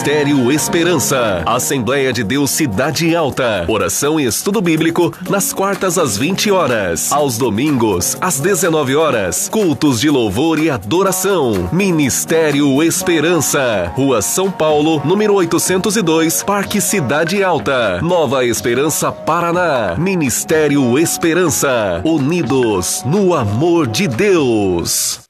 Ministério Esperança. Assembleia de Deus Cidade Alta. Oração e estudo bíblico nas quartas às 20 horas. Aos domingos, às 19 horas. Cultos de louvor e adoração. Ministério Esperança. Rua São Paulo, número 802, Parque Cidade Alta. Nova Esperança, Paraná. Ministério Esperança. Unidos no amor de Deus.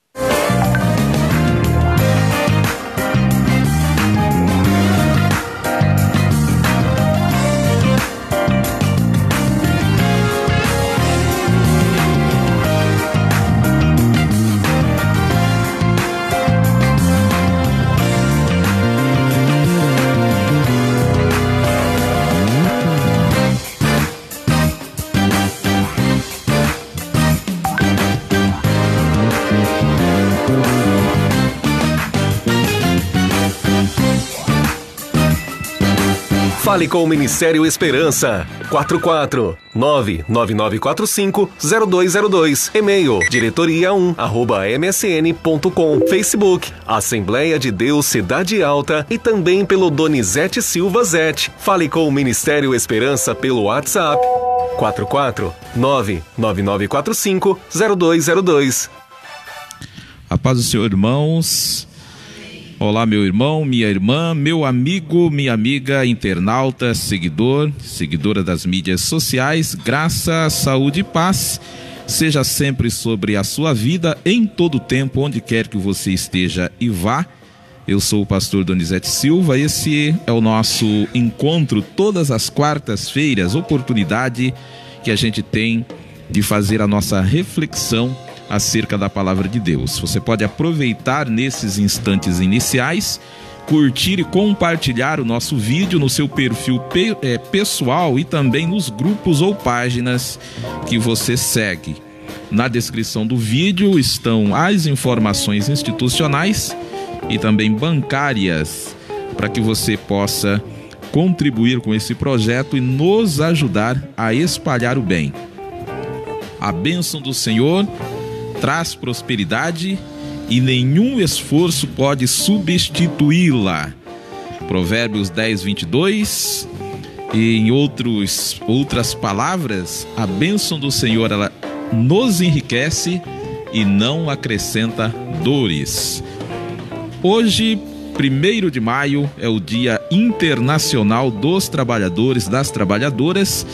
Fale com o Ministério Esperança. 449-9945-0202. E-mail diretoria1@msn.com. Facebook Assembleia de Deus Cidade Alta e também pelo Donizete Silva Zete. Fale com o Ministério Esperança pelo WhatsApp 449-9945-0202. A paz do Senhor, irmãos. Olá, meu irmão, minha irmã, meu amigo, minha amiga, internauta, seguidora das mídias sociais. Graça, saúde e paz seja sempre sobre a sua vida, em todo tempo, onde quer que você esteja e vá. Eu sou o pastor Donizete Silva. Esse é o nosso encontro todas as quartas-feiras, oportunidade que a gente tem de fazer a nossa reflexão acerca da palavra de Deus. Você pode aproveitar nesses instantes iniciais, curtir e compartilhar o nosso vídeo no seu perfil pessoal e também nos grupos ou páginas que você segue. Na descrição do vídeo estão as informações institucionais e também bancárias para que você possa contribuir com esse projeto e nos ajudar a espalhar o bem. A bênção do Senhor traz prosperidade e nenhum esforço pode substituí-la. Provérbios 10:22. E em outras palavras, a bênção do Senhor, ela nos enriquece e não acrescenta dores. Hoje, 1º de maio, é o Dia Internacional dos Trabalhadores, das Trabalhadoras,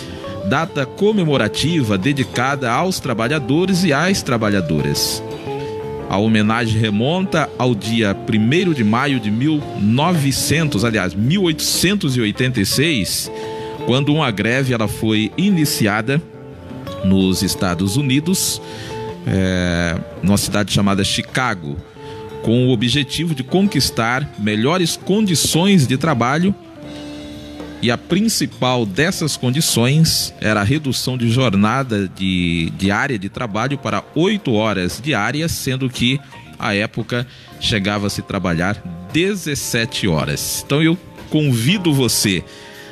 data comemorativa dedicada aos trabalhadores e às trabalhadoras. A homenagem remonta ao dia 1º de maio de 1886, quando uma greve ela foi iniciada nos Estados Unidos, numa cidade chamada Chicago, com o objetivo de conquistar melhores condições de trabalho. E a principal dessas condições era a redução de jornada diária de trabalho para 8 horas diárias, sendo que, à época, chegava-se a trabalhar 17 horas. Então eu convido você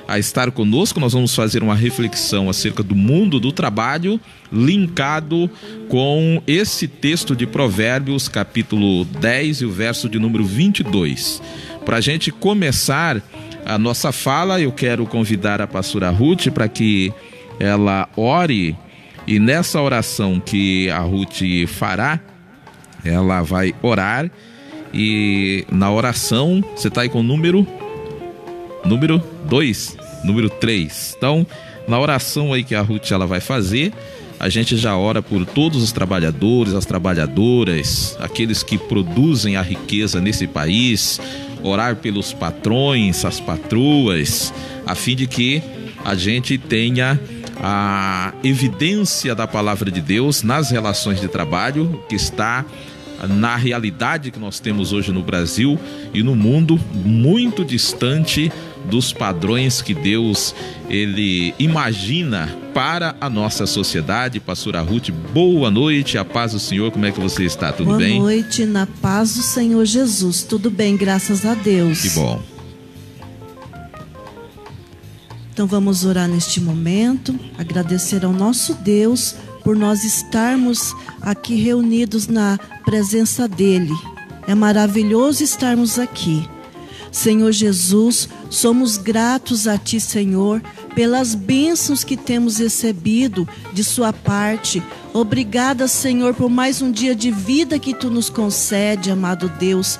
a estar conosco. Nós vamos fazer uma reflexão acerca do mundo do trabalho, linkado com esse texto de Provérbios, capítulo 10 e o verso de número 22. Para a gente começar a nossa fala, eu quero convidar a pastora Ruth para que ela ore, e nessa oração que a Ruth fará, ela vai orar, e na oração, você está aí com o número 2, número 3. Então, na oração aí que a Ruth ela vai fazer, a gente já ora por todos os trabalhadores, as trabalhadoras, aqueles que produzem a riqueza nesse país, orar pelos patrões, as patroas, a fim de que a gente tenha a evidência da palavra de Deus nas relações de trabalho, que está na realidade que nós temos hoje no Brasil e no mundo, muito distante dos padrões que Deus ele imagina para a nossa sociedade. Pastora Ruth, boa noite, a paz do Senhor, como é que você está? Tudo bem? Boa noite, na paz do Senhor Jesus, tudo bem, graças a Deus. Que bom. Então vamos orar neste momento, agradecer ao nosso Deus por nós estarmos aqui reunidos na presença dEle. É maravilhoso estarmos aqui. Senhor Jesus, somos gratos a Ti, Senhor, pelas bênçãos que temos recebido de Sua parte. Obrigada, Senhor, por mais um dia de vida que Tu nos concede, amado Deus.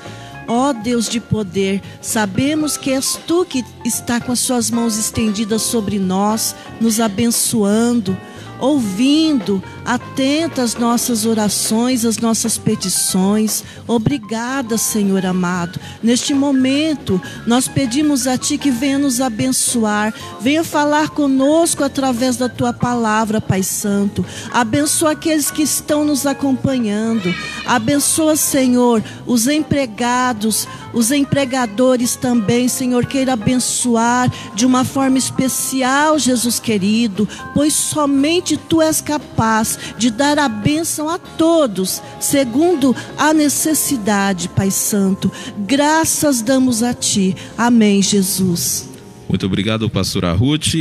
Ó Deus de poder, sabemos que és Tu que está com as Suas mãos estendidas sobre nós, nos abençoando, ouvindo, atenta às nossas orações, às nossas petições. Obrigada, Senhor amado. Neste momento, nós pedimos a Ti que venha nos abençoar, venha falar conosco através da Tua palavra, Pai Santo. Abençoa aqueles que estão nos acompanhando. Abençoa, Senhor, os empregados, os empregadores também, Senhor, queira abençoar de uma forma especial, Jesus querido, pois somente Tu és capaz de dar a bênção a todos, segundo a necessidade, Pai Santo. Graças damos a Ti. Amém, Jesus. Muito obrigado, pastora Ruth.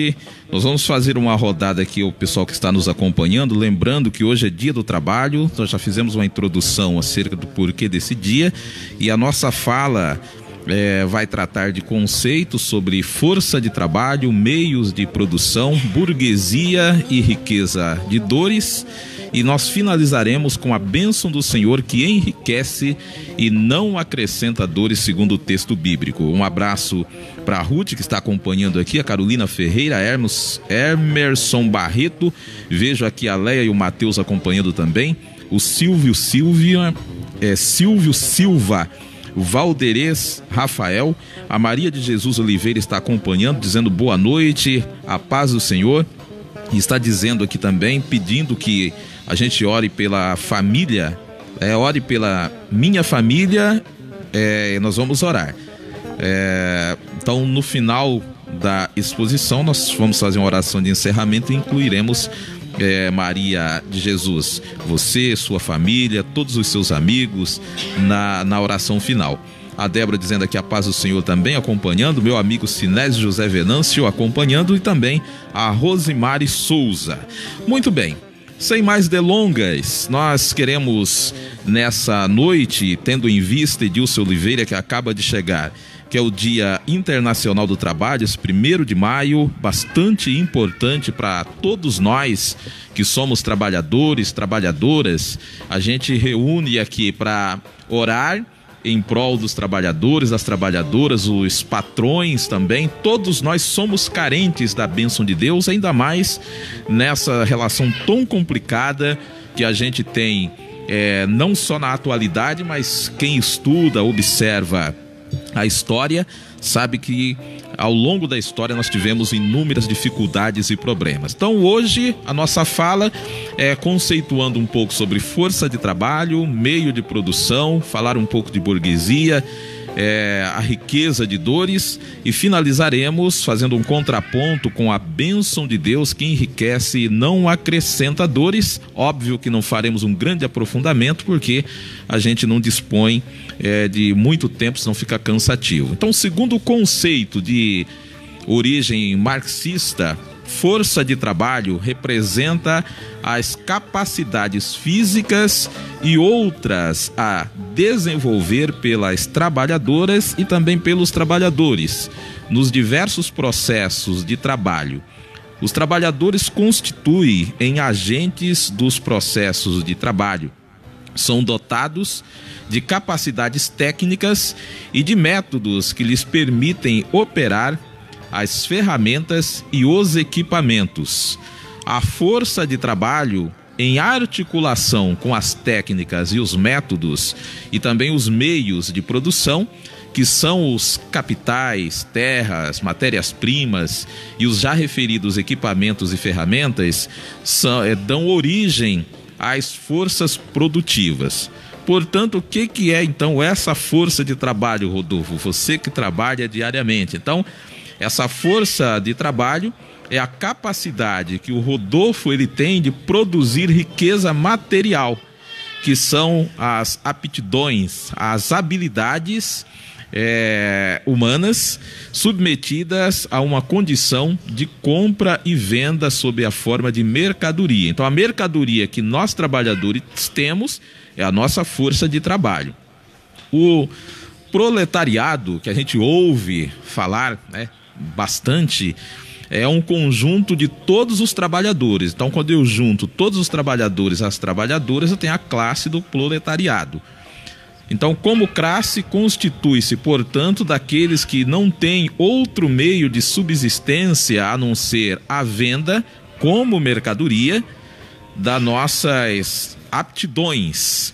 Nós vamos fazer uma rodada aqui, o pessoal que está nos acompanhando, lembrando que hoje é dia do trabalho. Nós já fizemos uma introdução acerca do porquê desse dia, e a nossa fala vai tratar de conceitos sobre força de trabalho, meios de produção, burguesia e riqueza de dores. E nós finalizaremos com a bênção do Senhor que enriquece e não acrescenta dores, segundo o texto bíblico. Um abraço para a Ruth, que está acompanhando aqui, a Carolina Ferreira, Emerson Barreto, vejo aqui a Leia e o Matheus acompanhando também, o Silvio Silva, o Valderez Rafael, a Maria de Jesus Oliveira está acompanhando, dizendo boa noite, a paz do Senhor. E está dizendo aqui também, pedindo que a gente ore pela família, ore pela minha família, nós vamos orar. Então, no final da exposição, nós vamos fazer uma oração de encerramento e incluiremos Maria de Jesus, você, sua família, todos os seus amigos na oração final. A Débora dizendo aqui a paz do Senhor também acompanhando, meu amigo Sinésio José Venâncio acompanhando, e também a Rosimari Souza. Muito bem, sem mais delongas, nós queremos nessa noite, tendo em vista Edilson Oliveira, que acaba de chegar, que é o Dia Internacional do Trabalho, esse 1º de maio, bastante importante para todos nós que somos trabalhadores, trabalhadoras. A gente reúne aqui para orar em prol dos trabalhadores, das trabalhadoras, os patrões também. Todos nós somos carentes da bênção de Deus, ainda mais nessa relação tão complicada que a gente tem, não só na atualidade, mas quem estuda, observa a história, sabe que ao longo da história nós tivemos inúmeras dificuldades e problemas. Então hoje a nossa fala é conceituando um pouco sobre força de trabalho, meio de produção, falar um pouco de burguesia, a riqueza de dores, e finalizaremos fazendo um contraponto com a bênção de Deus que enriquece e não acrescenta dores. Óbvio que não faremos um grande aprofundamento porque a gente não dispõe de muito tempo, senão fica cansativo. Então, segundo o conceito de origem marxista, força de trabalho representa as capacidades físicas e outras a desenvolver pelas trabalhadoras e também pelos trabalhadores nos diversos processos de trabalho. Os trabalhadores constituem em agentes dos processos de trabalho. São dotados de capacidades técnicas e de métodos que lhes permitem operar as ferramentas e os equipamentos. A força de trabalho, em articulação com as técnicas e os métodos e também os meios de produção, que são os capitais, terras, matérias-primas e os já referidos equipamentos e ferramentas, dão origem às forças produtivas. Portanto, o que é então essa força de trabalho, Rodolfo? Você que trabalha diariamente. Então, essa força de trabalho é a capacidade que o Rodolfo ele tem de produzir riqueza material, que são as aptidões, as habilidades humanas submetidas a uma condição de compra e venda sob a forma de mercadoria. Então, a mercadoria que nós trabalhadores temos é a nossa força de trabalho. proletariado, que a gente ouve falar, né, bastante, é um conjunto de todos os trabalhadores. Então, quando eu junto todos os trabalhadores às trabalhadoras, eu tenho a classe do proletariado. Então, como classe, constitui-se, portanto, daqueles que não têm outro meio de subsistência a não ser a venda como mercadoria das nossas aptidões,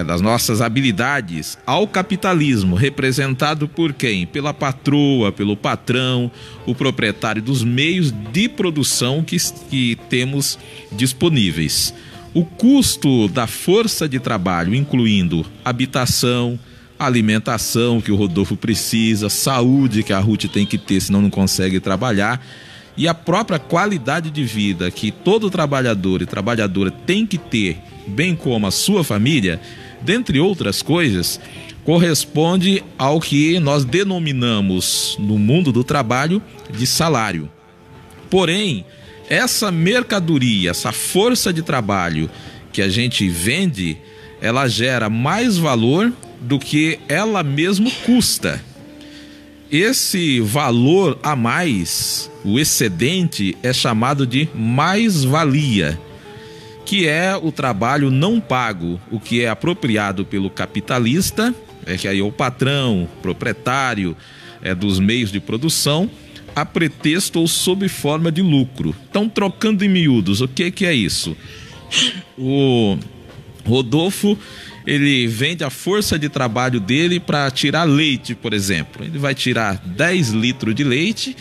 das nossas habilidades ao capitalismo, representado por quem? Pela patroa, pelo patrão, o proprietário dos meios de produção que temos disponíveis. O custo da força de trabalho, incluindo habitação, alimentação que o Rodolfo precisa, saúde que a Ruth tem que ter, senão não consegue trabalhar, e a própria qualidade de vida que todo trabalhador e trabalhadora tem que ter, bem como a sua família, dentre outras coisas, corresponde ao que nós denominamos no mundo do trabalho de salário. Porém, essa mercadoria, essa força de trabalho que a gente vende, ela gera mais valor do que ela mesma custa. Esse valor a mais, o excedente, é chamado de mais-valia, que é o trabalho não pago, o que é apropriado pelo capitalista, que aí é o patrão, proprietário dos meios de produção, a pretexto ou sob forma de lucro. Então, trocando em miúdos, o que é isso? O Rodolfo, ele vende a força de trabalho dele para tirar leite, por exemplo. Ele vai tirar 10 litros de leite,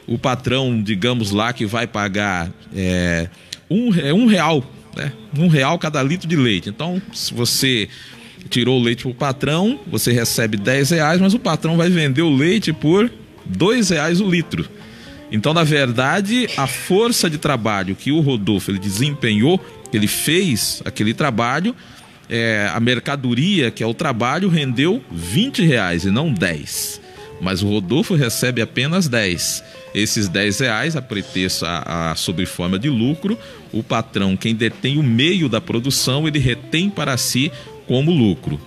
o patrão, digamos lá, que vai pagar um real, né? R$1 cada litro de leite. Então, se você tirou o leite para o patrão, você recebe R$10, mas o patrão vai vender o leite por R$2 o litro. Então, na verdade, a força de trabalho que o Rodolfo ele desempenhou, ele fez aquele trabalho, a mercadoria, que é o trabalho, rendeu R$20 e não 10. Mas o Rodolfo recebe apenas 10. Esses R$10, a pretexto sob forma de lucro, o patrão, quem detém o meio da produção, ele retém para si como lucro.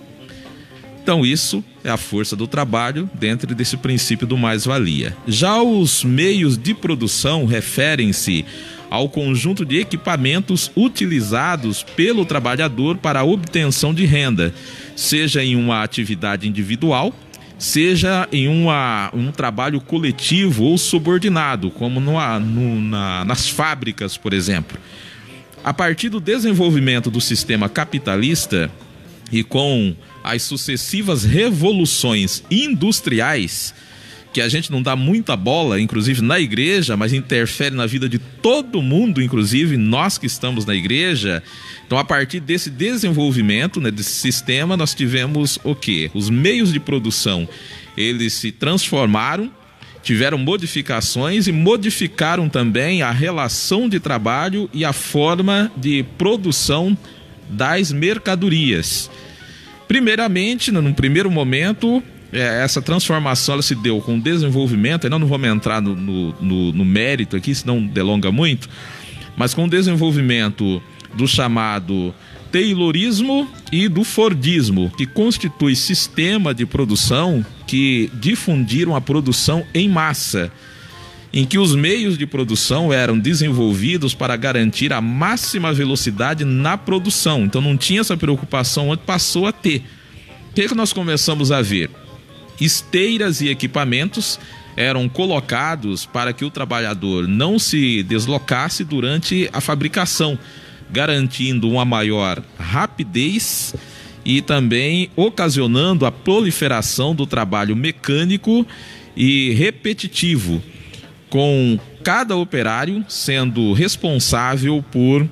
Então isso é a força do trabalho dentro desse princípio do mais-valia. Já os meios de produção referem-se ao conjunto de equipamentos utilizados pelo trabalhador para a obtenção de renda, seja em uma atividade individual, seja em um trabalho coletivo ou subordinado, como nas fábricas, por exemplo. A partir do desenvolvimento do sistema capitalista e com as sucessivas revoluções industriais, que a gente não dá muita bola, inclusive na igreja, mas interfere na vida de todo mundo, inclusive nós que estamos na igreja. Então, a partir desse desenvolvimento, né, desse sistema, nós tivemos o quê? Os meios de produção, eles se transformaram, tiveram modificações e modificaram também a relação de trabalho e a forma de produção das mercadorias. Primeiramente, num primeiro momento, essa transformação ela se deu com o desenvolvimento, ainda não vamos entrar no mérito aqui, senão delonga muito, mas com o desenvolvimento do chamado Taylorismo e do Fordismo, que constitui sistema de produção que difundiram a produção em massa, em que os meios de produção eram desenvolvidos para garantir a máxima velocidade na produção. Então não tinha essa preocupação, onde passou a ter. O que nós começamos a ver? Esteiras e equipamentos eram colocados para que o trabalhador não se deslocasse durante a fabricação, garantindo uma maior rapidez e também ocasionando a proliferação do trabalho mecânico e repetitivo, com cada operário sendo responsável por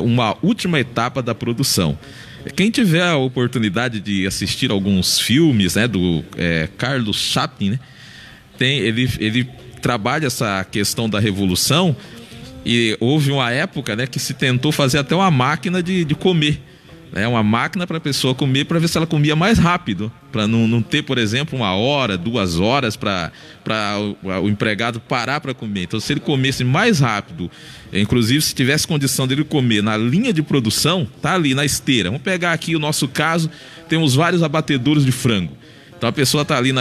uma última etapa da produção. Quem tiver a oportunidade de assistir alguns filmes, né, do Carlos Chaplin, né, ele trabalha essa questão da revolução, e houve uma época, né, que se tentou fazer até uma máquina de comer, né? Uma máquina para a pessoa comer, para ver se ela comia mais rápido, para não ter, por exemplo, 1 hora, 2 horas para o empregado parar para comer. Então, se ele comesse mais rápido, inclusive se tivesse condição dele comer na linha de produção, tá ali na esteira. Vamos pegar aqui o nosso caso, temos vários abatedouros de frango. Então a pessoa está ali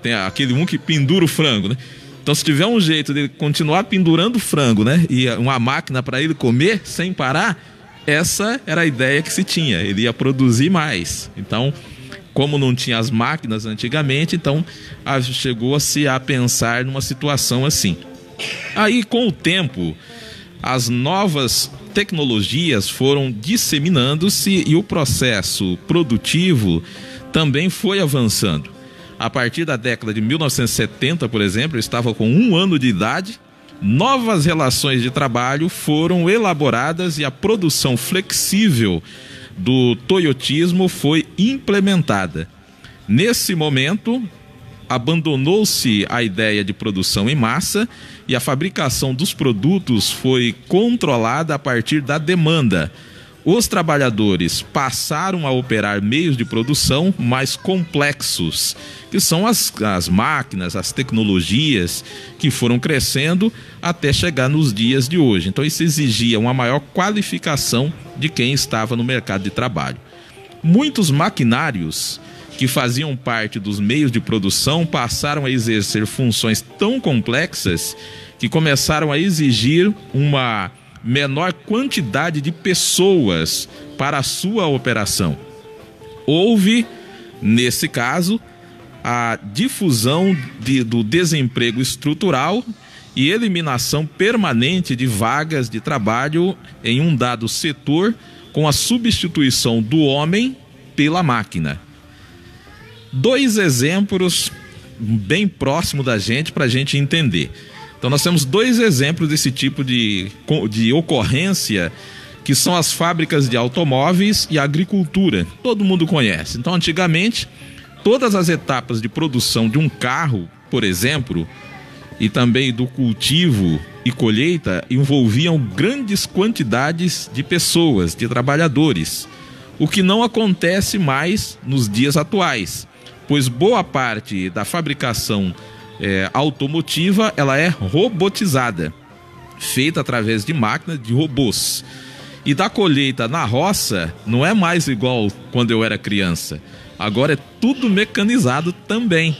tem aquele um que pendura o frango, né? Então, se tiver um jeito de continuar pendurando o frango, né, e uma máquina para ele comer sem parar, essa era a ideia que se tinha. Ele ia produzir mais. Então, como não tinha as máquinas antigamente, então chegou-se a pensar numa situação assim. Aí, com o tempo, as novas tecnologias foram disseminando-se e o processo produtivo também foi avançando. A partir da década de 1970, por exemplo, eu estava com 1 ano de idade, novas relações de trabalho foram elaboradas e a produção flexível do toyotismo foi implementada. Nesse momento, abandonou-se a ideia de produção em massa e a fabricação dos produtos foi controlada a partir da demanda. Os trabalhadores passaram a operar meios de produção mais complexos, que são as máquinas, as tecnologias que foram crescendo até chegar nos dias de hoje. Então isso exigia uma maior qualificação de quem estava no mercado de trabalho. Muitos maquinários que faziam parte dos meios de produção passaram a exercer funções tão complexas que começaram a exigir uma menor quantidade de pessoas para a sua operação. Houve, nesse caso, a difusão do desemprego estrutural e eliminação permanente de vagas de trabalho em um dado setor, com a substituição do homem pela máquina. 2 exemplos bem próximos da gente para a gente entender. Então nós temos 2 exemplos desse tipo de ocorrência, que são as fábricas de automóveis e a agricultura. Todo mundo conhece. Então antigamente, todas as etapas de produção de um carro, por exemplo, e também do cultivo e colheita, envolviam grandes quantidades de pessoas, de trabalhadores, o que não acontece mais nos dias atuais, pois boa parte da fabricação automotiva ela é robotizada, feita através de máquinas, de robôs. E da colheita na roça não é mais igual quando eu era criança. Agora é tudo mecanizado também.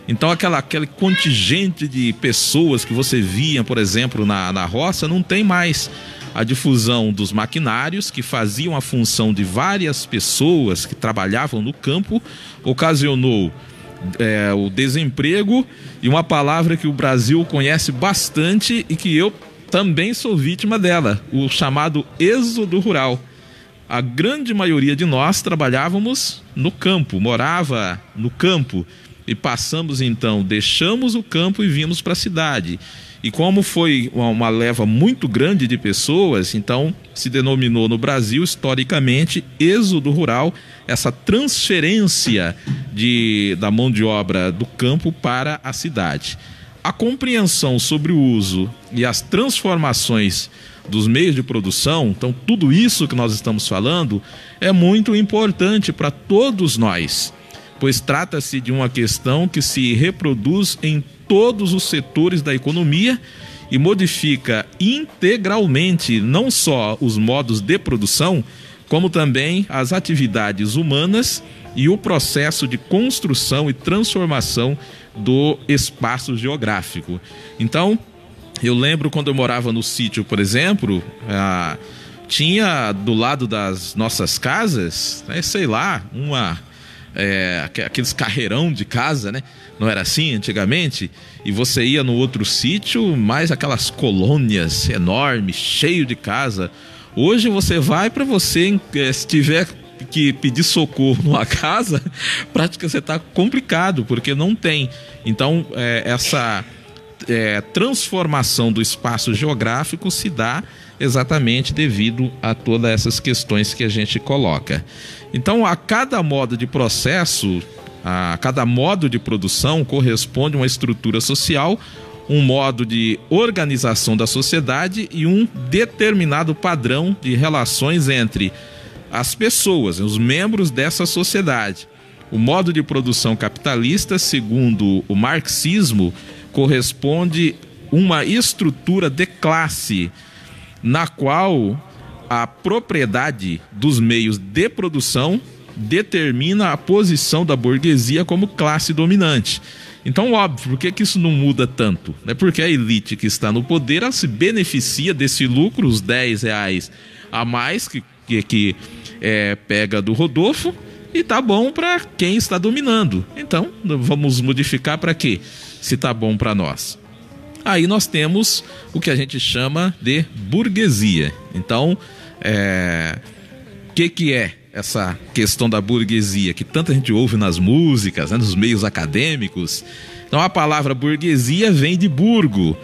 Então aquele contingente de pessoas que você via, por exemplo, na roça, não tem mais. A difusão dos maquinários que faziam a função de várias pessoas que trabalhavam no campo ocasionou o desemprego e uma palavra que o Brasil conhece bastante e que eu também sou vítima dela, o chamado êxodo rural. A grande maioria de nós trabalhávamos no campo, morava no campo e deixamos o campo e vimos para a cidade. E como foi uma leva muito grande de pessoas, então se denominou no Brasil, historicamente, êxodo rural, essa transferência da mão de obra do campo para a cidade. A compreensão sobre o uso e as transformações dos meios de produção, então tudo isso que nós estamos falando, é muito importante para todos nós, pois trata-se de uma questão que se reproduz em todos os setores da economia e modifica integralmente não só os modos de produção, como também as atividades humanas e o processo de construção e transformação do espaço geográfico. Então, eu lembro quando eu morava no sítio, por exemplo, tinha do lado das nossas casas, sei lá, aqueles carreirão de casa, né? Não era assim antigamente? E você ia no outro sítio, mais aquelas colônias enormes, cheio de casa. Hoje você vai, para você, se tiver que pedir socorro numa casa, praticamente você está complicado, porque não tem. Então, essa transformação do espaço geográfico se dá exatamente devido a todas essas questões que a gente coloca. Então, a cada modo de processo, a cada modo de produção corresponde uma estrutura social, um modo de organização da sociedade e um determinado padrão de relações entre as pessoas, os membros dessa sociedade. O modo de produção capitalista, segundo o marxismo, corresponde uma estrutura de classe na qual a propriedade dos meios de produção determina a posição da burguesia como classe dominante. Então, óbvio, por que isso não muda tanto? É porque a elite que está no poder, ela se beneficia desse lucro, os R$10 a mais que pega do Rodolfo, e tá bom para quem está dominando. Então, vamos modificar para quê? Se tá bom para nós. Aí nós temos o que a gente chama de burguesia. Então, que é essa questão da burguesia que tanta gente ouve nas músicas, né, nos meios acadêmicos? Então, a palavra burguesia vem de burgo,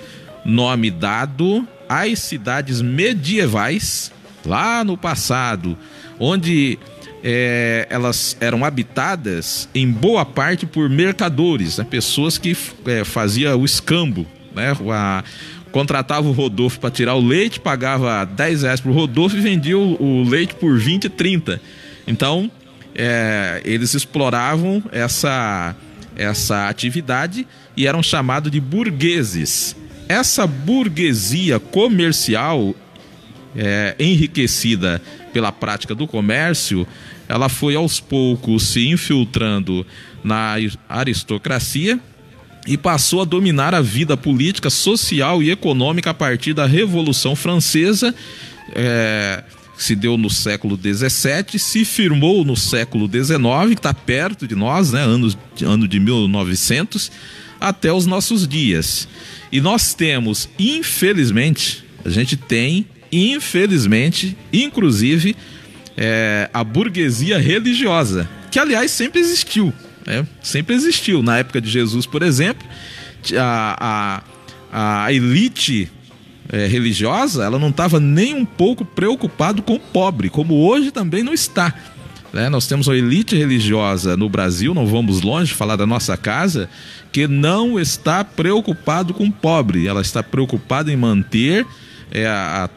nome dado às cidades medievais lá no passado, onde elas eram habitadas em boa parte por mercadores, né, pessoas que faziam o escambo, né, contratava o Rodolfo para tirar o leite, pagava R$10 para o Rodolfo e vendia o leite por 20, 30. Então, eles exploravam essa atividade e eram chamados de burgueses. Essa burguesia comercial, enriquecida pela prática do comércio, ela foi aos poucos se infiltrando na aristocracia e passou a dominar a vida política, social e econômica a partir da Revolução Francesa, que se deu no século XVII, se firmou no século XIX, que está perto de nós, né, ano de 1900, até os nossos dias. E nós temos, infelizmente, inclusive, a burguesia religiosa, que aliás sempre existiu. Sempre existiu. Na época de Jesus, por exemplo, a elite religiosa, ela não estava nem um pouco preocupado com o pobre, como hoje também não está. Nós temos uma elite religiosa no Brasil, não vamos longe falar da nossa casa, que não está preocupado com o pobre, ela está preocupada em manter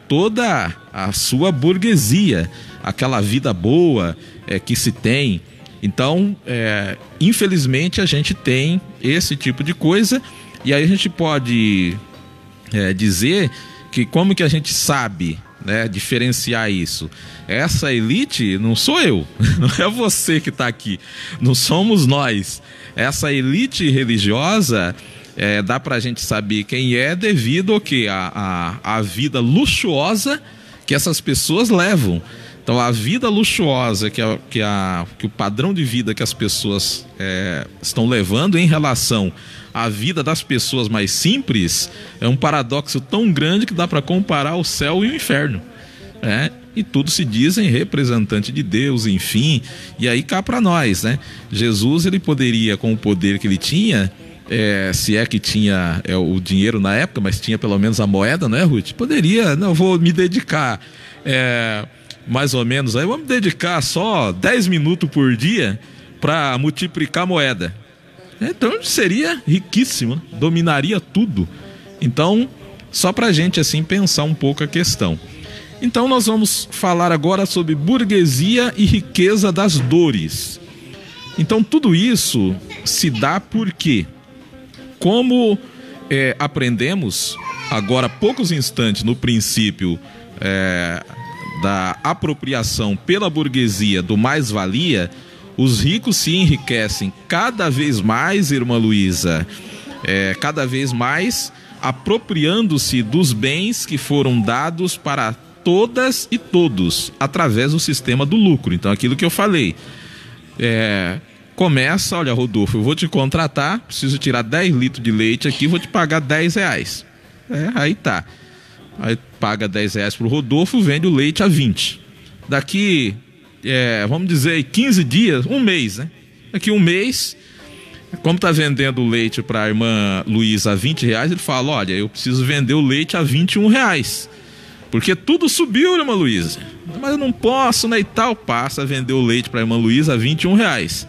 toda a sua burguesia, aquela vida boa que se tem. Então, infelizmente, a gente tem esse tipo de coisa, e aí a gente pode dizer que como que a gente sabe, né, diferenciar isso? Essa elite não sou eu, não é você que está aqui, não somos nós. Essa elite religiosa, dá para a gente saber quem é devido ao quê? A vida luxuosa que essas pessoas levam. Então, a vida luxuosa, que o padrão de vida que as pessoas estão levando em relação à vida das pessoas mais simples, é um paradoxo tão grande que dá para comparar o céu e o inferno. E tudo se dizem representante de Deus, enfim. E aí cá para nós, né? Jesus, ele poderia, com o poder que ele tinha, se é que tinha o dinheiro na época, mas tinha pelo menos a moeda, né, Ruth? Poderia, não, vou me dedicar... mais ou menos, aí vamos dedicar só 10 minutos por dia para multiplicar moeda. Então seria riquíssimo, dominaria tudo. Então, só para a gente assim pensar um pouco a questão. Então nós vamos falar agora sobre burguesia e riqueza das dores. Então tudo isso se dá porque, como aprendemos agora há poucos instantes no princípio da apropriação pela burguesia do mais-valia, os ricos se enriquecem cada vez mais, irmã Luísa, cada vez mais apropriando-se dos bens que foram dados para todas e todos através do sistema do lucro. Então, aquilo que eu falei, começa, olha, Rodolfo, eu vou te contratar, preciso tirar 10 litros de leite aqui, vou te pagar R$10. Aí tá. Aí paga R$10 pro Rodolfo, vende o leite a 20. Daqui, vamos dizer, 15 dias, um mês, né? Daqui um mês, como tá vendendo o leite para a irmã Luísa a R$20, ele fala, olha, eu preciso vender o leite a R$21. Porque tudo subiu, irmã Luísa. Mas eu não posso, né, e tal. Passa a vender o leite para a irmã Luísa a R$21.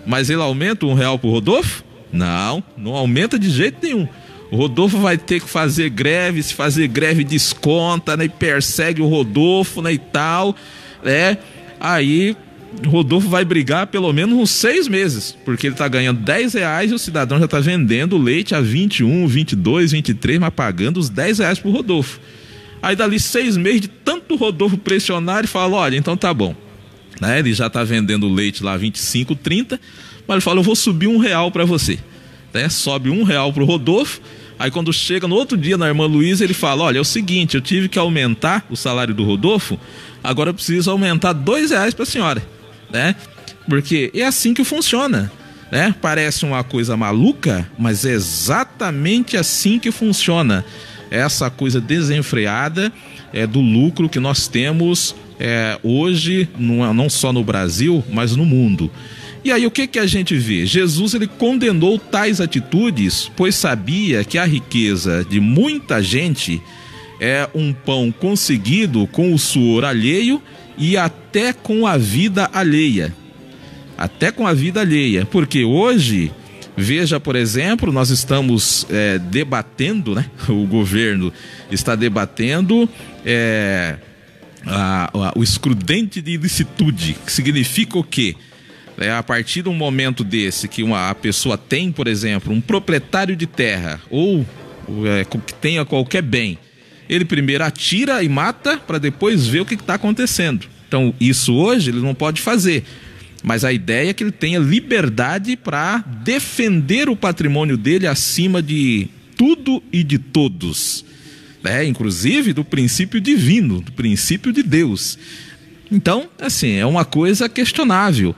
Mas ele aumenta R$1 pro Rodolfo? Não, não aumenta de jeito nenhum. O Rodolfo vai ter que fazer greve, se fazer greve desconta, né, e persegue o Rodolfo, né, e tal, Aí Rodolfo vai brigar pelo menos uns 6 meses, porque ele está ganhando R$10 e o cidadão já está vendendo leite a 21, 22, 23, mas pagando os R$10 pro Rodolfo. Aí dali 6 meses de tanto Rodolfo pressionar, ele fala, olha, então tá bom, né? Ele já está vendendo leite lá 25, 30, mas ele fala, eu vou subir R$1 para você, né? Sobe R$1 pro Rodolfo. Aí quando chega no outro dia na irmã Luísa, ele fala, olha, é o seguinte, eu tive que aumentar o salário do Rodolfo, agora eu preciso aumentar R$2 para a senhora, né? Porque é assim que funciona, né? Parece uma coisa maluca, mas é exatamente assim que funciona. Essa coisa desenfreada do lucro que nós temos hoje, não só no Brasil, mas no mundo. E aí o que a gente vê? Jesus, ele condenou tais atitudes, pois sabia que a riqueza de muita gente é um pão conseguido com o suor alheio e até com a vida alheia. Até com a vida alheia. Porque hoje, veja, por exemplo, nós estamos debatendo, né? O governo está debatendo o excludente de ilicitude, que significa o quê? A partir de um momento desse que a pessoa tem, por exemplo, um proprietário de terra ou que tenha qualquer bem, ele primeiro atira e mata para depois ver o que está acontecendo. Então isso hoje ele não pode fazer, mas a ideia é que ele tenha liberdade para defender o patrimônio dele acima de tudo e de todos, né? Inclusive do princípio divino, do princípio de Deus. Então, assim, é uma coisa questionável.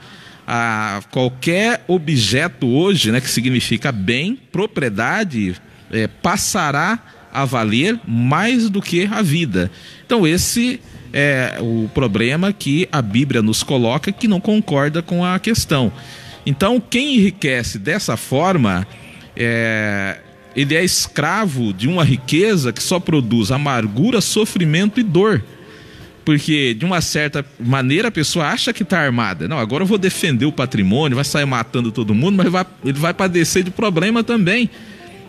Qualquer objeto hoje, né, que significa bem, propriedade, passará a valer mais do que a vida. Então esse é o problema que a Bíblia nos coloca, que não concorda com a questão. Então quem enriquece dessa forma, ele é escravo de uma riqueza que só produz amargura, sofrimento e dor. Porque, de uma certa maneira, a pessoa acha que está armada. Não, agora eu vou defender o patrimônio, vai sair matando todo mundo, mas ele vai padecer de problema também.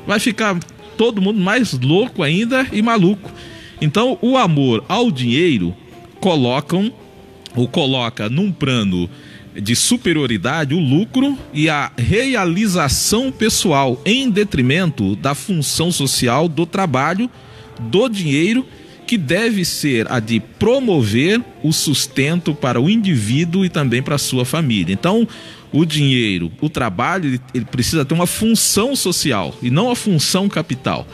Vai ficar todo mundo mais louco ainda e maluco. Então, o amor ao dinheiro coloca num plano de superioridade o lucro e a realização pessoal em detrimento da função social, do trabalho, do dinheiro, que deve ser a de promover o sustento para o indivíduo e também para a sua família. Então, o dinheiro, o trabalho, ele precisa ter uma função social e não a função capital,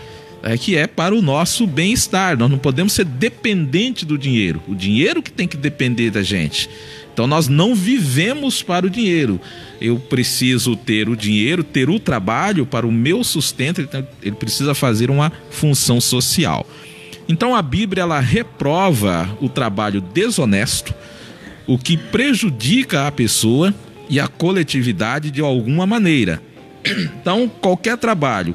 que é para o nosso bem-estar. Nós não podemos ser dependentes do dinheiro. O dinheiro que tem que depender da gente. Então, nós não vivemos para o dinheiro. Eu preciso ter o dinheiro, ter o trabalho para o meu sustento. Ele precisa fazer uma função social. Então a Bíblia, ela reprova o trabalho desonesto, o que prejudica a pessoa e a coletividade de alguma maneira. Então qualquer trabalho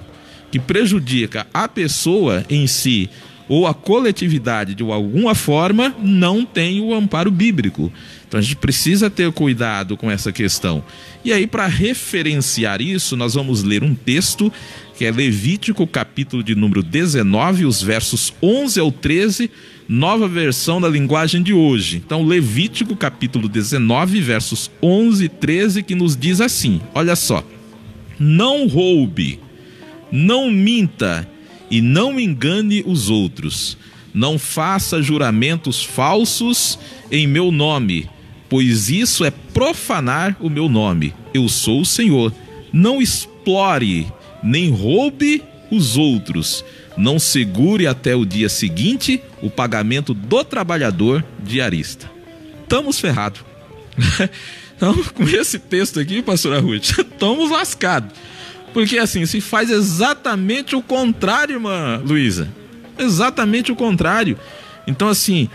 que prejudica a pessoa em si ou a coletividade de alguma forma não tem o amparo bíblico. Então a gente precisa ter cuidado com essa questão. E aí, para referenciar isso, nós vamos ler um texto que é Levítico, capítulo de número 19, os versos 11 ao 13, nova versão da linguagem de hoje. Então, Levítico, capítulo 19, versos 11 e 13, que nos diz assim, olha só: não roube, não minta e não engane os outros, não faça juramentos falsos em meu nome, pois isso é profanar o meu nome. Eu sou o Senhor. Não explore, nem roube os outros. Não segure até o dia seguinte o pagamento do trabalhador diarista. Estamos ferrados. Então, com esse texto aqui, pastora Ruth, estamos lascados. Porque assim, se faz exatamente o contrário, irmã Luísa. Exatamente o contrário. Então assim,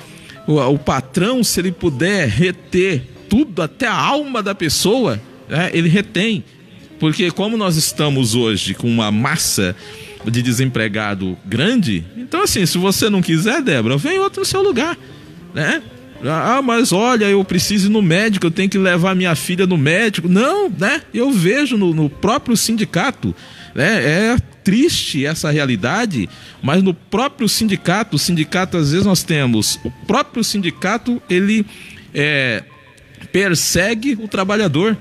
o patrão, se ele puder reter tudo, até a alma da pessoa, ele retém. Porque como nós estamos hoje com uma massa de desempregado grande, então assim, se você não quiser, Débora, vem outro no seu lugar, né? Ah, mas olha, eu preciso ir no médico, eu tenho que levar minha filha no médico. Não, né? Eu vejo no próprio sindicato, né? É triste essa realidade, mas no próprio sindicato, às vezes nós temos, o próprio sindicato, ele persegue o trabalhador.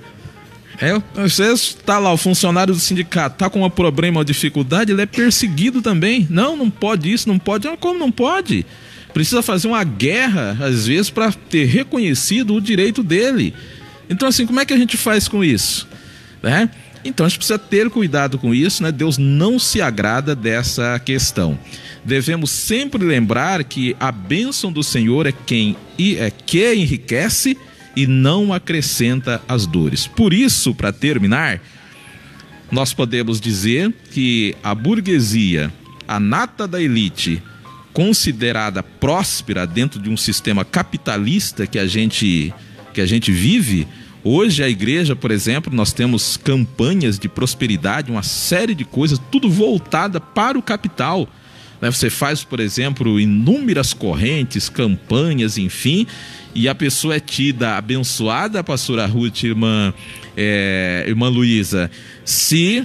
Às vezes está lá o funcionário do sindicato, está com um problema ou dificuldade, ele é perseguido também. Não pode isso, não pode. Como não pode? Precisa fazer uma guerra, às vezes, para ter reconhecido o direito dele. Então, assim, como é que a gente faz com isso? Né? Então, a gente precisa ter cuidado com isso, né? Deus não se agrada dessa questão. Devemos sempre lembrar que a bênção do Senhor é que enriquece e não acrescenta as dores. Por isso, para terminar, nós podemos dizer que a burguesia, a nata da elite, considerada próspera dentro de um sistema capitalista que a gente vive, hoje a igreja, por exemplo, nós temos campanhas de prosperidade, uma série de coisas, tudo voltada para o capital. Você faz, por exemplo, inúmeras correntes, campanhas, enfim, e a pessoa é tida abençoada, pastora Ruth, irmã Luísa, se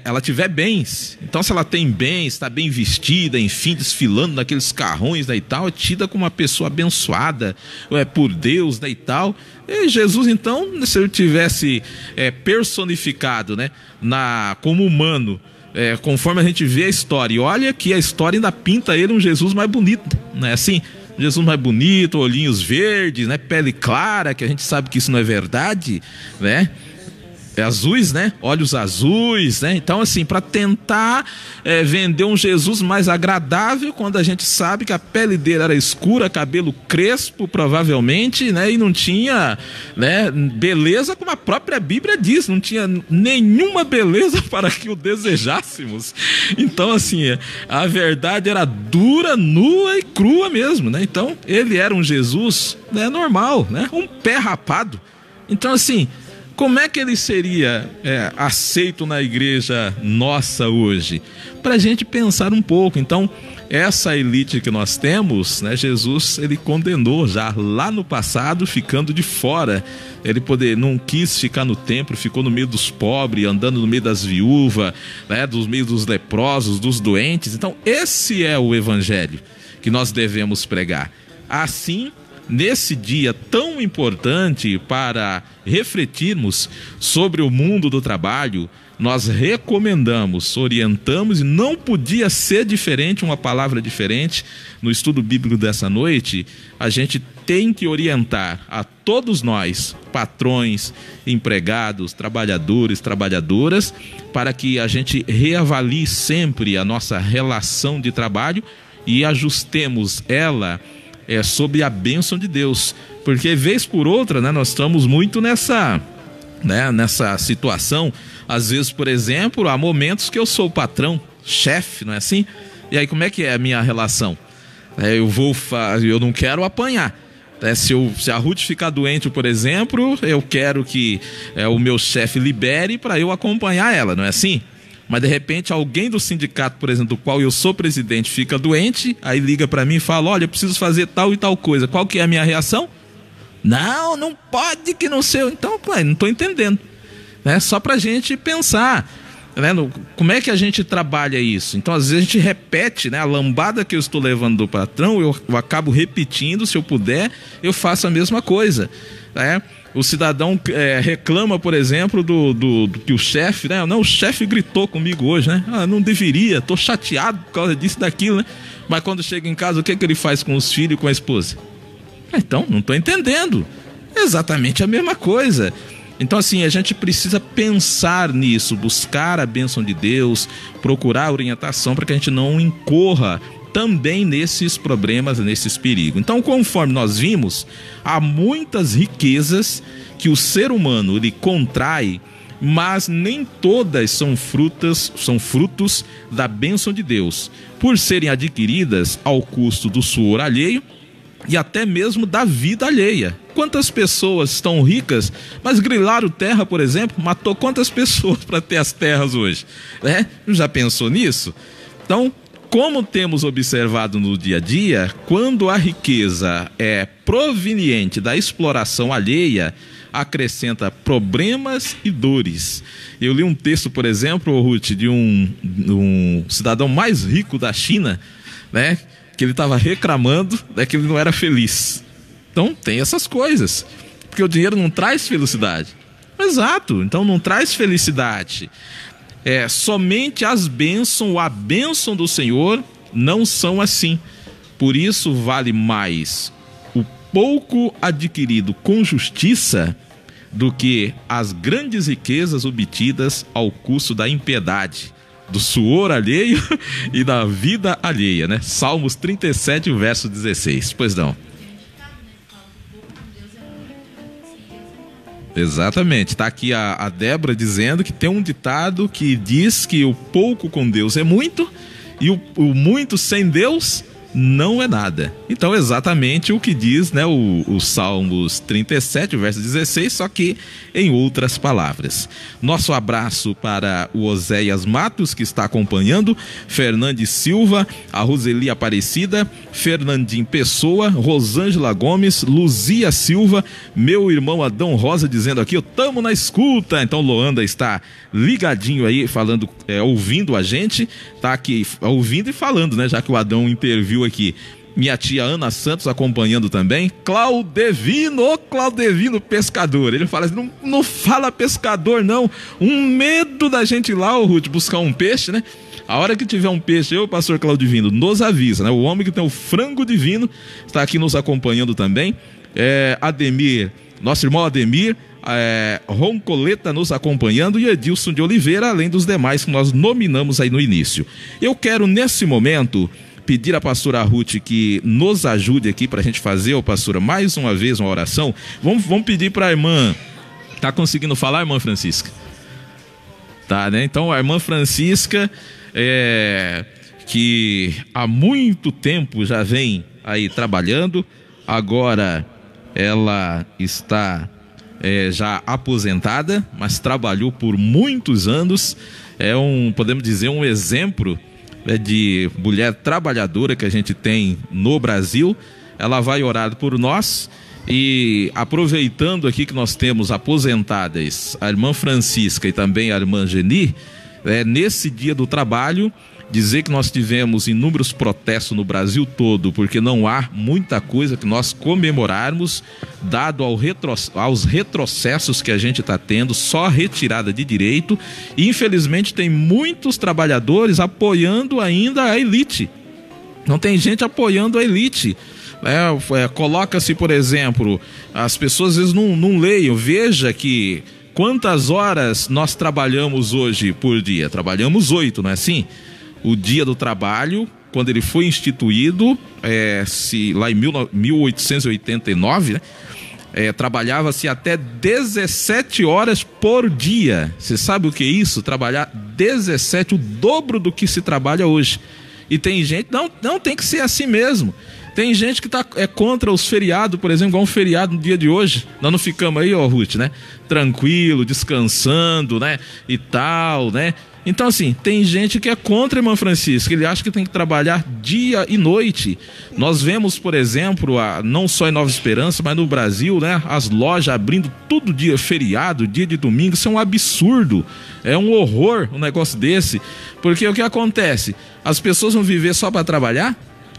ela tiver bens. Então, se ela tem bens, está bem vestida, enfim, desfilando naqueles carrões, né, e tal, é tida como uma pessoa abençoada por Deus, né, e tal. E Jesus, então, se ele tivesse personificado, né, como humano, conforme a gente vê a história, e olha que a história ainda pinta ele um Jesus mais bonito, né? Assim, Jesus mais bonito, olhinhos verdes, né? Pele clara, que a gente sabe que isso não é verdade, né? Azuis, né? Olhos azuis, né? Então, assim, para tentar vender um Jesus mais agradável, quando a gente sabe que a pele dele era escura, cabelo crespo, provavelmente, né? E não tinha, né, beleza, como a própria Bíblia diz, não tinha nenhuma beleza para que o desejássemos. Então, assim, a verdade era dura, nua e crua mesmo, né? Então, ele era um Jesus, né, normal, né? Um pé rapado. Então, assim, como é que ele seria aceito na igreja nossa hoje? Para a gente pensar um pouco. Então, essa elite que nós temos, né, Jesus, ele condenou já lá no passado, ficando de fora. Ele não quis ficar no templo, ficou no meio dos pobres, andando no meio das viúvas, né, no meio dos leprosos, dos doentes. Então, esse é o evangelho que nós devemos pregar. Assim, nesse dia tão importante para refletirmos sobre o mundo do trabalho, nós recomendamos, orientamos, e não podia ser diferente, uma palavra diferente. No estudo bíblico dessa noite, a gente tem que orientar a todos nós, patrões, empregados, trabalhadores, trabalhadoras, para que a gente reavalie sempre a nossa relação de trabalho e ajustemos ela sobre a bênção de Deus, porque vez por outra, né, nós estamos muito nessa situação. Às vezes, por exemplo, há momentos que eu sou o patrão, chefe, não é assim? E aí como é que é a minha relação? Eu não quero apanhar. Se a Ruth ficar doente, por exemplo, eu quero que o meu chefe libere para eu acompanhar ela, não é assim? Mas de repente alguém do sindicato, por exemplo, do qual eu sou presidente, fica doente, aí liga para mim e fala: olha, eu preciso fazer tal e tal coisa. Qual que é a minha reação? Não pode, que não sei. Então, não estou entendendo. Só para a gente pensar, né, como é que a gente trabalha isso. Então, às vezes a gente repete, né, a lambada que eu estou levando do patrão, eu acabo repetindo. Se eu puder, eu faço a mesma coisa, né? O cidadão reclama, por exemplo, do que o chefe, né? Não, o chefe gritou comigo hoje, né? Não deveria, estou chateado por causa disso e daquilo, né? Mas quando chega em casa, o que ele faz com os filhos e com a esposa? Então, não estou entendendo. Exatamente a mesma coisa. Então, assim, a gente precisa pensar nisso, buscar a bênção de Deus, procurar orientação para que a gente não incorra também nesses problemas, nesses perigos. Então, conforme nós vimos, há muitas riquezas que o ser humano ele contrai, mas nem todas são frutos da bênção de Deus, por serem adquiridas ao custo do suor alheio e até mesmo da vida alheia. Quantas pessoas estão ricas, mas grilaram terra, por exemplo, matou quantas pessoas para ter as terras hoje? Já pensou nisso? Então, como temos observado no dia a dia, quando a riqueza é proveniente da exploração alheia, acrescenta problemas e dores. Eu li um texto, por exemplo, Ruth, de um cidadão mais rico da China, né, que ele estava reclamando, né, que ele não era feliz. Então tem essas coisas. porque o dinheiro não traz felicidade. Exato, então não traz felicidade. Somente as bênçãos, a bênção do Senhor não são assim. Por isso vale mais o pouco adquirido com justiça do que as grandes riquezas obtidas ao custo da impiedade, do suor alheio e da vida alheia, né? Salmos 37, verso 16. Pois não. Exatamente, está aqui a Débora dizendo que tem um ditado que diz que o pouco com Deus é muito e o muito sem Deus não é nada. Então exatamente o que diz, né, o Salmos 37, verso 16, só que em outras palavras. Nosso abraço para o Oséias Matos, que está acompanhando, Fernandes Silva, a Roseli Aparecida, Fernandinho Pessoa, Rosângela Gomes, Luzia Silva, meu irmão Adão Rosa dizendo aqui, eu tamo na escuta. Então Loanda está ligadinho aí, falando, ouvindo a gente, tá aqui ouvindo e falando, né, já que o Adão interviu aqui. Minha tia Ana Santos acompanhando também. Claudevino pescador. Ele fala assim, não fala pescador não, um medo da gente ir lá, Ruth, buscar um peixe, né? A hora que tiver um peixe, eu, pastor Claudivino, nos avisa, né? O homem que tem o frango divino está aqui nos acompanhando também. Ademir, nosso irmão Ademir, Roncoleta nos acompanhando, e Edilson de Oliveira, além dos demais que nós nominamos aí no início. Eu quero, nesse momento, pedir à pastora Ruth que nos ajude aqui para a gente fazer, pastora, mais uma vez uma oração. Vamos pedir para a irmã, tá conseguindo falar, irmã Francisca? Tá, né? Então a irmã Francisca, que há muito tempo já vem aí trabalhando, agora ela está já aposentada, mas trabalhou por muitos anos, podemos dizer, um exemplo de mulher trabalhadora que a gente tem no Brasil. Ela vai orar por nós, e aproveitando aqui que nós temos aposentadas a irmã Francisca e também a irmã Geni, nesse dia do trabalho, dizer que nós tivemos inúmeros protestos no Brasil todo, porque não há muita coisa que nós comemorarmos, dado aos retrocessos que a gente está tendo, só retirada de direito, e infelizmente tem muitos trabalhadores apoiando ainda a elite. Não tem gente apoiando a elite. Coloca-se, por exemplo, as pessoas às vezes não leiam, veja que quantas horas nós trabalhamos hoje por dia? Trabalhamos 8, não é assim? O dia do trabalho, quando ele foi instituído, lá em 1889, né, trabalhava-se até 17 horas por dia. Você sabe o que é isso? Trabalhar 17, o dobro do que se trabalha hoje. E tem gente, não tem que ser assim mesmo. Tem gente que está contra os feriados, por exemplo, igual um feriado no dia de hoje. Nós não ficamos aí, Ruth, né? Tranquilo, descansando, né? E tal, né? Então, assim, tem gente que é contra a irmã Francisca, ele acha que tem que trabalhar dia e noite. Nós vemos, por exemplo, não só em Nova Esperança, mas no Brasil, né, as lojas abrindo todo dia feriado, dia de domingo. Isso é um absurdo, é um horror um negócio desse, porque o que acontece? As pessoas vão viver só para trabalhar?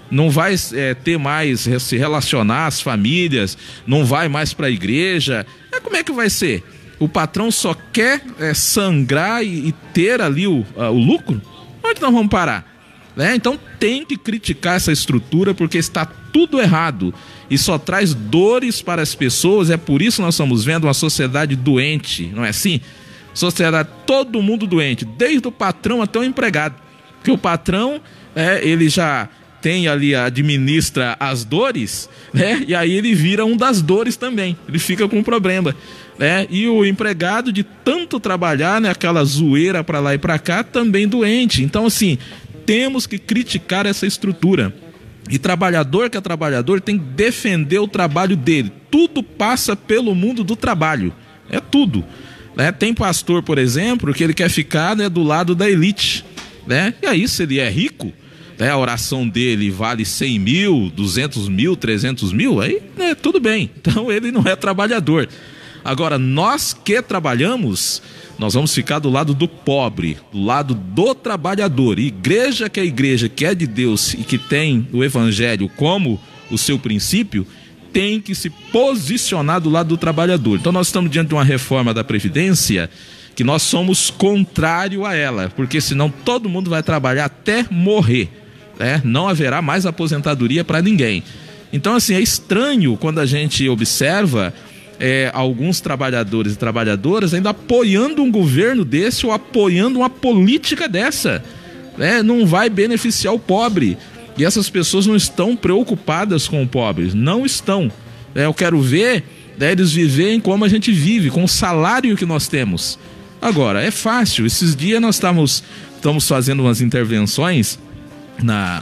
Não vai ter mais se relacionar as famílias, não vai mais para a igreja. Como é que vai ser? O patrão só quer sangrar e ter ali o lucro? Onde nós vamos parar? Então tem que criticar essa estrutura, porque está tudo errado e só traz dores para as pessoas. É por isso que nós estamos vendo uma sociedade doente, não é assim? Sociedade, todo mundo doente, desde o patrão até o empregado. Porque o patrão, ele já tem ali, administra as dores, né? E aí ele vira um das dores também, ele fica com um problema, né? E o empregado, de tanto trabalhar, né, aquela zoeira para lá e para cá, também doente. Então, assim, temos que criticar essa estrutura. E trabalhador que é trabalhador tem que defender o trabalho dele. Tudo passa pelo mundo do trabalho, tudo, né? Tem pastor, por exemplo, que ele quer ficar, né, do lado da elite, né? E aí, se ele é rico, a oração dele vale 100 mil, 200 mil, 300 mil, aí tudo bem, então ele não é trabalhador. Agora, nós que trabalhamos, nós vamos ficar do lado do pobre, do lado do trabalhador. Igreja que é de Deus e que tem o evangelho como o seu princípio, tem que se posicionar do lado do trabalhador. Então nós estamos diante de uma reforma da Previdência que nós somos contrário a ela, porque senão todo mundo vai trabalhar até morrer, né? Não haverá mais aposentadoria para ninguém. Então assim, é estranho quando a gente observa alguns trabalhadores e trabalhadoras ainda apoiando um governo desse ou apoiando uma política dessa, né? Não vai beneficiar o pobre. E essas pessoas não estão preocupadas com o pobre, não estão. Eu quero ver eles viverem como a gente vive, com o salário que nós temos. Agora, é fácil. Esses dias nós estamos fazendo umas intervenções na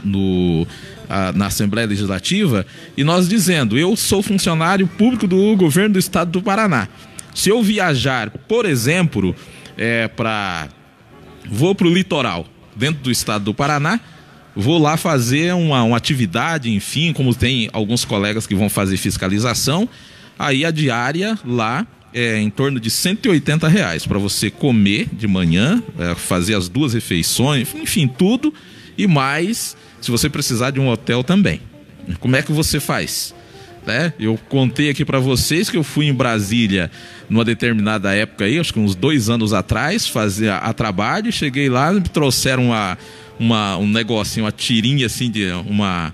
Assembleia Legislativa e nós dizendo, eu sou funcionário público do governo do estado do Paraná. Se eu viajar, por exemplo, vou para o litoral, dentro do estado do Paraná, vou lá fazer uma atividade, enfim, como tem alguns colegas que vão fazer fiscalização, aí a diária lá é em torno de R$180 para você comer de manhã, fazer as 2 refeições, enfim, tudo, e mais se você precisar de um hotel também. Como é que você faz? Né? Eu contei aqui para vocês que eu fui em Brasília numa determinada época aí, acho que uns 2 anos atrás, fazer a trabalho, cheguei lá, me trouxeram um negocinho, uma tirinha assim de uma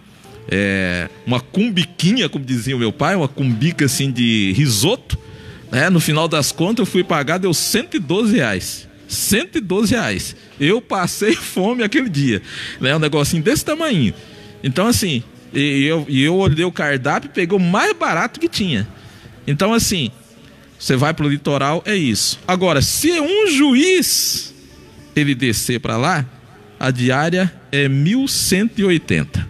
cumbiquinha, como dizia o meu pai, uma cumbica assim de risoto, né? No final das contas eu fui pagar, deu R$112. R$112. Eu passei fome aquele dia, né? Um negocinho desse tamanho. Então assim, eu olhei o cardápio e peguei o mais barato que tinha. Então assim, você vai pro litoral, é isso. Agora, se um juiz ele descer para lá, a diária é 1.180.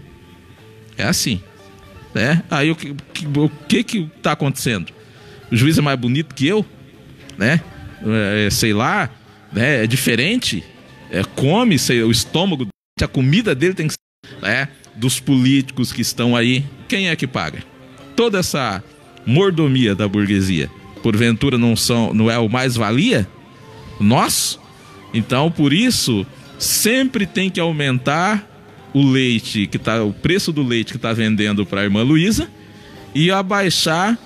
É assim, né? Aí o que está acontecendo? O juiz é mais bonito que eu, né? Sei lá, né? É diferente. Come, o estômago, a comida dele tem que ser, né? Dos políticos que estão aí. Quem é que paga? Toda essa mordomia da burguesia, porventura não é o mais-valia? Nós? Então, por isso, sempre tem que aumentar o preço do leite que está vendendo para a irmã Luísa e abaixar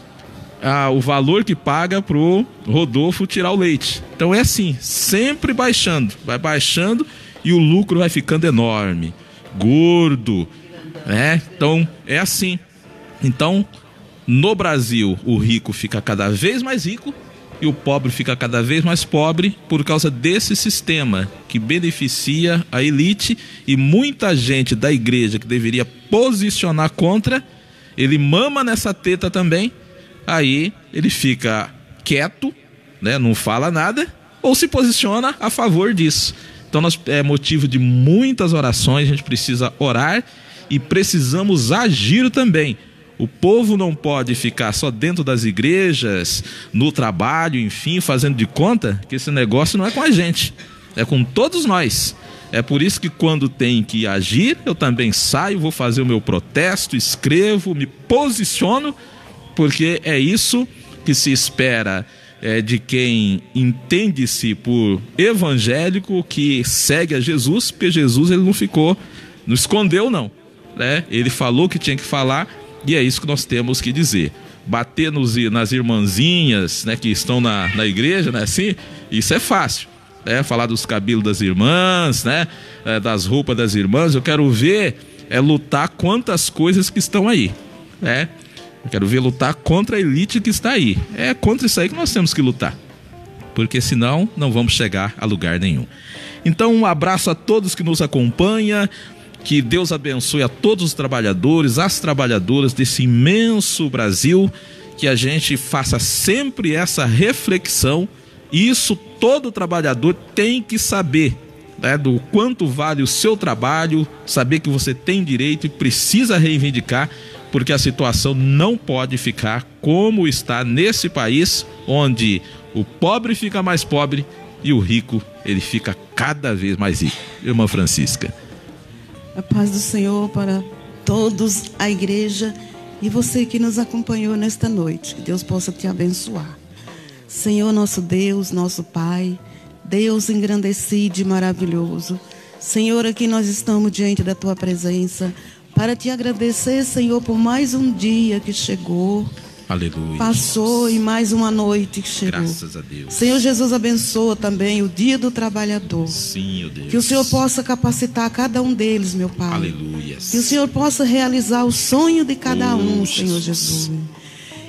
o valor que paga para o Rodolfo tirar o leite. Então é assim, sempre baixando, vai baixando e o lucro vai ficando enorme, gordo, né? Então é assim. Então, no Brasil, o rico fica cada vez mais rico e o pobre fica cada vez mais pobre por causa desse sistema que beneficia a elite, e muita gente da igreja que deveria posicionar contra, ele mama nessa teta também, aí ele fica quieto, né, não fala nada, ou se posiciona a favor disso. Então é motivo de muitas orações, a gente precisa orar e precisamos agir também. O povo não pode ficar só dentro das igrejas, no trabalho, enfim, fazendo de conta que esse negócio não é com a gente, é com todos nós. É por isso que quando tem que agir, eu também saio, vou fazer o meu protesto, escrevo, me posiciono, porque é isso que se espera de quem entende-se por evangélico, que segue a Jesus, porque Jesus ele não escondeu não, né? Ele falou o que tinha que falar. E é isso que nós temos que dizer. Bater nas irmãzinhas, né, que estão na igreja, né, assim, isso é fácil, né? Falar dos cabelos das irmãs, né, das roupas das irmãs. Eu quero ver lutar contra as coisas que estão aí, né? Eu quero ver lutar contra a elite que está aí. É contra isso aí que nós temos que lutar, porque senão não vamos chegar a lugar nenhum. Então, um abraço a todos que nos acompanham. Que Deus abençoe a todos os trabalhadores, as trabalhadoras desse imenso Brasil, que a gente faça sempre essa reflexão. Isso todo trabalhador tem que saber, né, do quanto vale o seu trabalho, saber que você tem direito e precisa reivindicar, porque a situação não pode ficar como está nesse país, onde o pobre fica mais pobre e o rico ele fica cada vez mais rico. Irmã Francisca. A paz do Senhor para todos, a igreja e você que nos acompanhou nesta noite. Que Deus possa te abençoar. Senhor, nosso Deus, nosso Pai, Deus engrandecido e maravilhoso. Senhor, aqui nós estamos diante da Tua presença para te agradecer, Senhor, por mais um dia que chegou. Aleluia. Passou e mais uma noite que chegou. Graças a Deus. Senhor Jesus, abençoa também o dia do trabalhador. Sim, meu Deus. Que o Senhor possa capacitar cada um deles, meu Pai. Aleluia. Que o Senhor possa realizar o sonho de cada um, Senhor Jesus.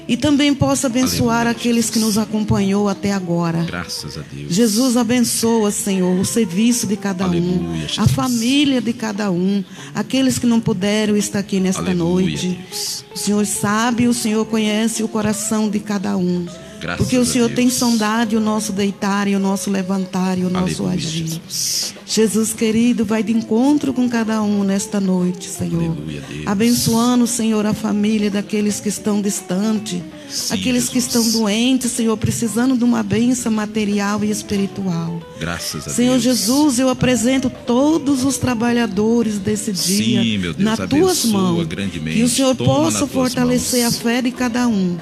E também possa abençoar aqueles que nos acompanhou até agora. Graças a Deus. Jesus, abençoa, Senhor, o serviço de cada um, a família de cada um, aqueles que não puderam estar aqui nesta noite. Deus. O Senhor sabe, o Senhor conhece o coração de cada um. Graças Porque o Senhor a tem Deus. sondado o nosso deitar e o nosso levantar e o nosso agir. Jesus. Jesus querido, vai de encontro com cada um nesta noite, Senhor. Aleluia, Deus. Abençoando, Senhor, a família daqueles que estão distantes, Sim, aqueles que Jesus. estão doentes, Senhor, precisando de uma bênção material e espiritual. Graças a Senhor Deus. Jesus, eu apresento todos os trabalhadores desse dia Sim, meu Deus, nas tuas abençoa mãos. grandemente. Que o Senhor Toma possa nas tuas fortalecer mãos. a fé de cada um.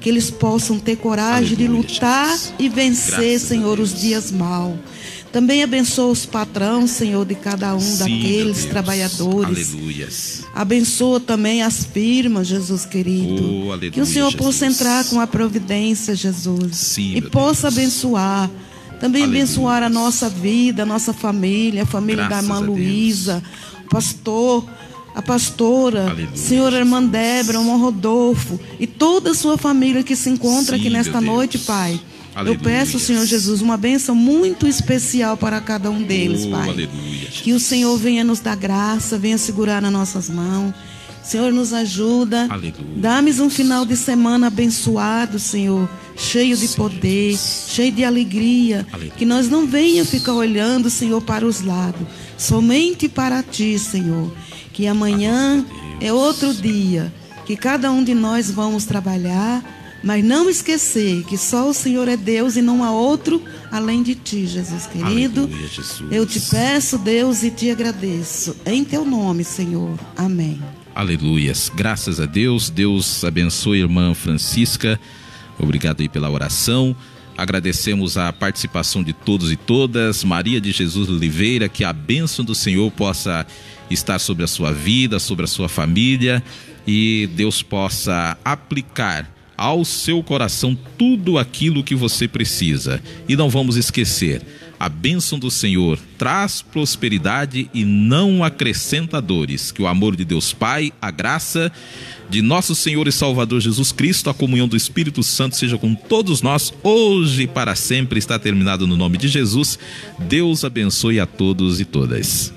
Que eles possam ter coragem de Aleluia, lutar Jesus. e vencer, Graças a Senhor, Deus. os dias maus. Também abençoa os patrões, Senhor, de cada um Sim, meu daqueles Deus. trabalhadores. Aleluias. Abençoa também as firmas, Jesus querido. Oh, aleluia, que o Senhor possa Jesus. entrar com a providência, Jesus. Sim, e meu possa Deus. abençoar. Também Aleluia. abençoar a nossa vida, a nossa família, a família Graças da irmã a Deus. Luísa, o pastor, a pastora, Aleluia, Senhora irmã Débora, o irmão Rodolfo e toda a sua família que se encontra Sim, aqui nesta meu noite, Deus. Pai. Aleluia. Eu peço, Senhor Jesus, uma bênção muito especial para cada um deles, Oh, Pai. aleluia, Que o Senhor venha nos dar graça, venha segurar nas nossas mãos. Senhor, nos ajuda. Aleluia. Dá-nos um final de semana abençoado, Senhor, cheio de poder, cheio de alegria. Aleluia. Que nós não venhamos ficar olhando, Senhor, para os lados, somente para Ti, Senhor. Que amanhã é outro dia, que cada um de nós vamos trabalhar, mas não esquecer que só o Senhor é Deus e não há outro além de Ti, Jesus querido. Aleluia, Jesus. Eu te peço, Deus, e te agradeço. Em Teu nome, Senhor. Amém. Aleluias. Graças a Deus. Deus abençoe a irmã Francisca. Obrigado aí pela oração. Agradecemos a participação de todos e todas. Maria de Jesus Oliveira, que a bênção do Senhor possa estar sobre a sua vida, sobre a sua família, e Deus possa aplicar ao seu coração tudo aquilo que você precisa. E não vamos esquecer, a bênção do Senhor traz prosperidade e não acrescenta dores. Que o amor de Deus Pai, a graça de nosso Senhor e Salvador Jesus Cristo, a comunhão do Espírito Santo seja com todos nós, hoje e para sempre. Está terminado no nome de Jesus. Deus abençoe a todos e todas.